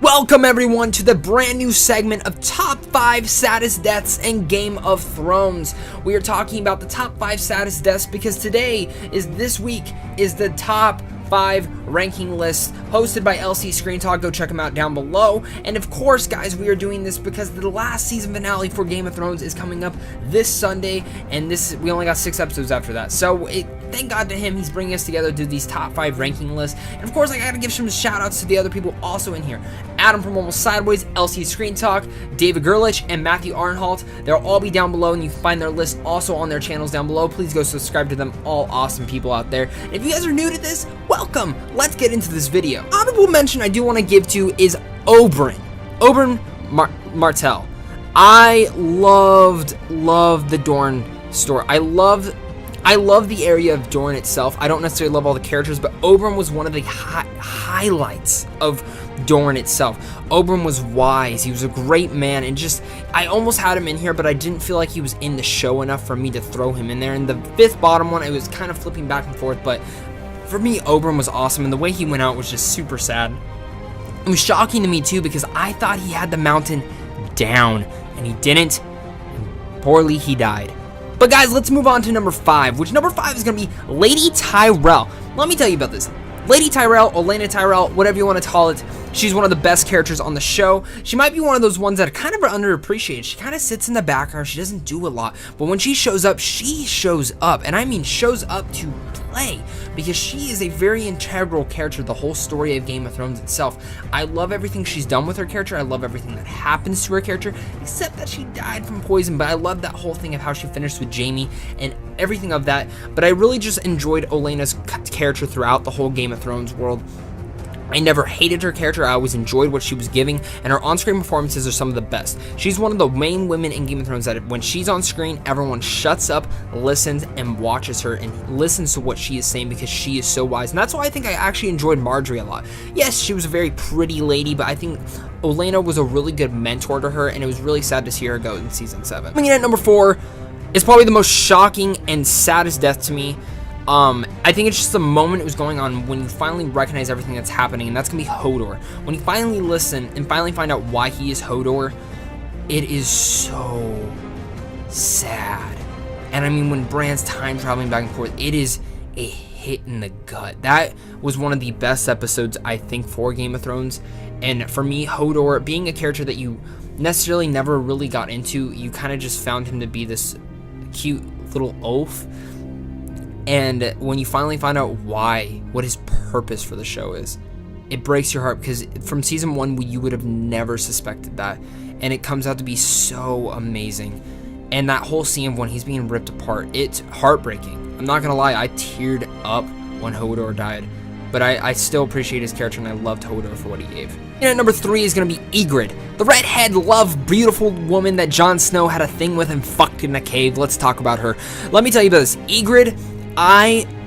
Welcome everyone to the brand new segment of Top 5 Saddest Deaths in Game of Thrones. We are talking about the top 5 saddest deaths because this week is the top 5 ranking list hosted by LC Screen Talk. Go check them out down below. And of course, guys, we are doing this because the last season finale for Game of Thrones is coming up this Sunday, and we only got 6 episodes after that. So thank God to him, he's bringing us together to do these top 5 ranking lists. And of course, I gotta give some shout outs to the other people also in here. Adam from Almost Sideways, LC Screen Talk, David Gerlich, and Matthew Arnholt. They'll all be down below, and you can find their list also on their channels down below. Please go subscribe to them, all awesome people out there. And if you guys are new to this, welcome. Let's get into this video. Honorable mention I do want to give to is Oberyn Martell. I loved the Dorne story. I love the area of Dorne itself. I don't necessarily love all the characters, but Oberyn was one of the highlights of Dorne itself. Oberyn was wise. He was a great man, and I almost had him in here, but I didn't feel like he was in the show enough for me to throw him in there. And the 5th bottom one, it was kind of flipping back and forth, but for me, Oberyn was awesome, and the way he went out was just super sad. It was shocking to me too, because I thought he had the mountain down, and he didn't, and poorly he died. But guys, let's move on to number 5, which number 5 is going to be Lady Tyrell. Let me tell you about this. Lady Tyrell, Olenna Tyrell, whatever you want to call it, she's one of the best characters on the show. She might be one of those ones that are kind of underappreciated. She kind of sits in the background. She doesn't do a lot. But when she shows up, she shows up. And I mean shows up to play, because she is a very integral character to the whole story of Game of Thrones itself. I love everything she's done with her character. I love everything that happens to her character, except that she died from poison. But I love that whole thing of how she finished with Jaime and everything of that. But I really just enjoyed Olenna's character throughout the whole Game of Thrones world. I never hated her character. I always enjoyed what she was giving, and her on-screen performances are some of the best. She's one of the main women in Game of Thrones that when she's on screen, everyone shuts up, listens, and watches her and listens to what she is saying, because she is so wise. And that's why I think I actually enjoyed Marjorie a lot. Yes, she was a very pretty lady, but I think Olenna was a really good mentor to her, and it was really sad to see her go in season 7. Coming in at number 4 is probably the most shocking and saddest death to me. I think it's just the moment it was going on when you finally recognize everything that's happening, and that's gonna be Hodor. When you finally listen and finally find out why he is Hodor, it is so sad. And I mean, when Bran's time traveling back and forth, it is a hit in the gut. That was one of the best episodes, I think, for Game of Thrones. And for me, Hodor, being a character that you necessarily never really got into, you kind of just found him to be this cute little oaf. And when you finally find out what his purpose for the show is, it breaks your heart, because from season 1, you would have never suspected that. And it comes out to be so amazing. And that whole scene when he's being ripped apart, it's heartbreaking. I'm not going to lie, I teared up when Hodor died. But I still appreciate his character, and I loved Hodor for what he gave. And at number 3 is going to be Ygritte, the redhead, beautiful woman that Jon Snow had a thing with and fucked in a cave. Let's talk about her. Let me tell you about this. Ygritte,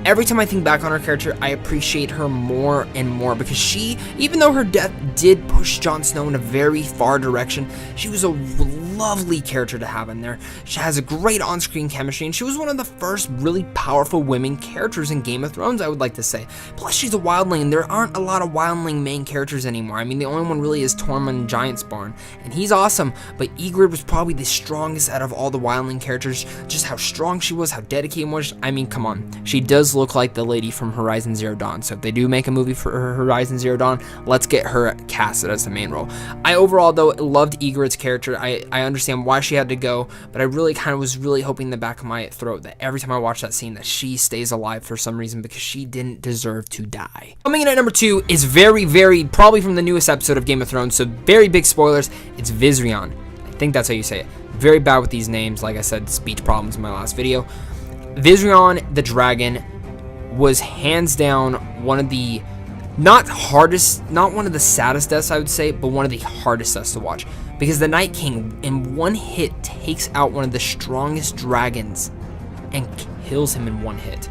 every time I think back on her character, I appreciate her more and more, because she, even though her death did push Jon Snow in a very far direction, she was a lovely character to have in there. She has a great on-screen chemistry, and she was one of the first really powerful women characters in Game of Thrones, I would like to say. Plus, she's a wildling, and there aren't a lot of wildling main characters anymore. I mean, the only one really is Tormund Giantsbarn, and he's awesome, but Ygritte was probably the strongest out of all the wildling characters. Just how strong she was, how dedicated she was. I mean, come on. She does look like the lady from Horizon Zero Dawn, so if they do make a movie for Horizon Zero Dawn, let's get her casted as the main role. I overall, though, loved Ygritte's character. I understand why she had to go, but I really kind of was really hoping in the back of my throat that every time I watch that scene that she stays alive for some reason, because she didn't deserve to die. Coming in at number 2 is very, probably from the newest episode of Game of Thrones, so very big spoilers, it's Viserion. I think that's how you say it. Very bad with these names, like I said, speech problems in my last video. Viserion the dragon was hands down one of the not one of the saddest deaths, I would say, but one of the hardest deaths to watch, because the Night King in one hit takes out one of the strongest dragons and kills him in one hit.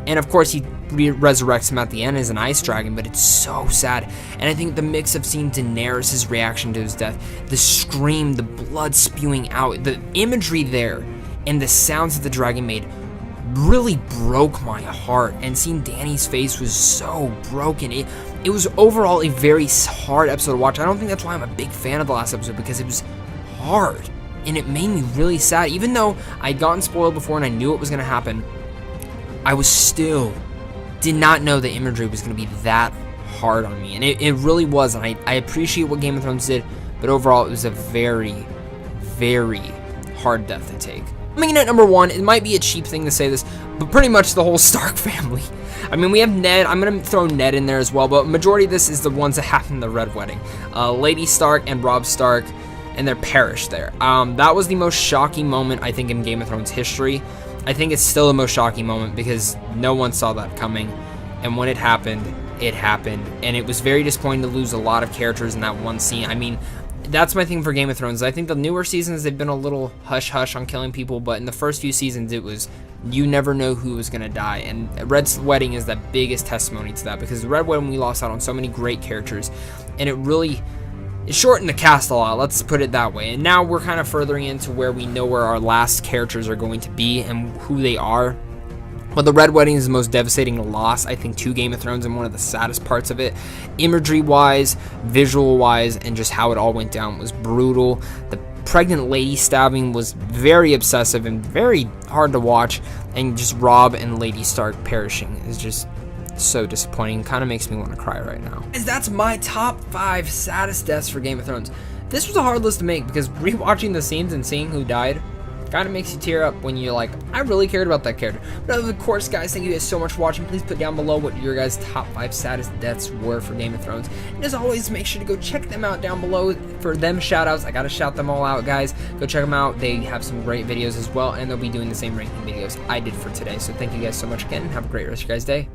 And of course he resurrects him at the end as an ice dragon, but it's so sad. And I think the mix of seeing Daenerys' reaction to his death, the scream, the blood spewing out, the imagery there, and the sounds that the dragon made really broke my heart, and seeing Dany's face was so broken. It was overall a very hard episode to watch. I don't think that's why I'm a big fan of the last episode, because it was hard and it made me really sad. Even though I'd gotten spoiled before and I knew it was going to happen, I was still did not know the imagery was going to be that hard on me, and it really was. And I appreciate what Game of Thrones did, but overall it was a very, very hard death to take. Coming in at number 1, it might be a cheap thing to say this, but pretty much the whole Stark family. I mean, we have Ned. I'm going to throw Ned in there as well, but majority of this is the ones that happened in the Red Wedding. Lady Stark and Robb Stark, and their parish there. That was the most shocking moment, I think, in Game of Thrones history. I think it's still the most shocking moment because no one saw that coming, and when it happened, and it was very disappointing to lose a lot of characters in that one scene. I mean, that's my thing for Game of Thrones. I think the newer seasons, they've been a little hush-hush on killing people, but in the first few seasons, it was, you never know who was going to die, and Red's Wedding is the biggest testimony to that, because the Red Wedding, we lost out on so many great characters, and it shortened the cast a lot, let's put it that way. And now we're kind of furthering into where we know where our last characters are going to be and who they are. But the Red Wedding is the most devastating loss, I think, to Game of Thrones, and one of the saddest parts of it. Imagery-wise, visual-wise, and just how it all went down was brutal. The pregnant lady stabbing was very obsessive and very hard to watch. And just Robb and Lady Stark perishing is just so disappointing. Kind of makes me want to cry right now. And that's my top 5 saddest deaths for Game of Thrones. This was a hard list to make because rewatching the scenes and seeing who died kind of makes you tear up when you're like, I really cared about that character. But of course, guys, thank you guys so much for watching. Please put down below what your guys' top 5 saddest deaths were for Game of Thrones. And as always, make sure to go check them out down below for them shout-outs. I gotta shout them all out, guys. Go check them out. They have some great videos as well, and they'll be doing the same ranking videos I did for today. So thank you guys so much again, and have a great rest of your guys' day.